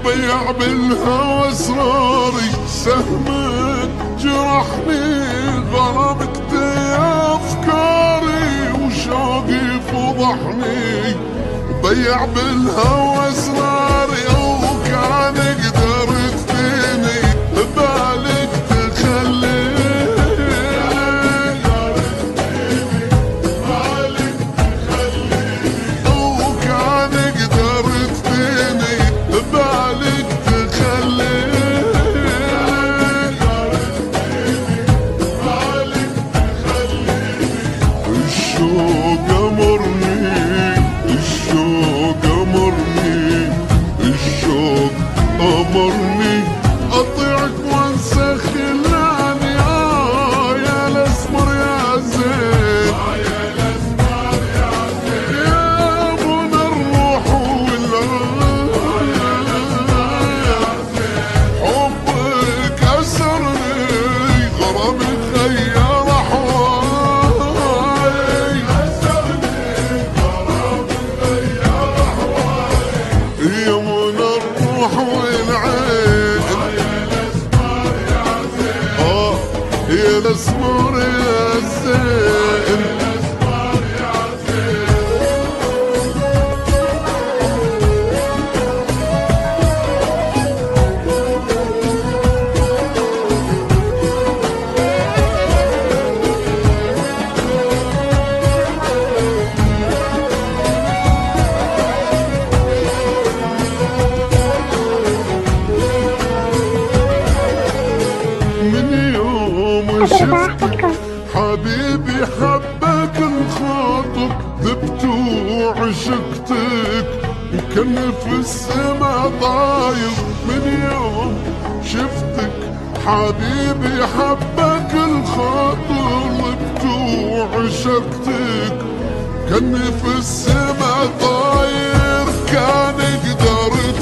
بيع بالهوى اسراري، سهمك جرحني غربت افكاري، وشوقي فضحني بيع بالهوى اسراري. وكان قدرت فيني بالك أمرني أطيعك وانسى خلاني. يا الأسمر يا زين، يا الأسمر يا زين، يا أبونا الروح والعين، حبك أسرني غرامك غير أحوالي، أسرني غرامك غير أحوالي، يا منى الروح يا الأسمر يا زين. من يوم شفتك حبيبي حبك الخاطر، ذبت وعشقتك وكان في السما طاير. من يوم شفتك حبيبي حبك الخاطر، ذبت وعشقتك كان في السما طاير. كان قدرت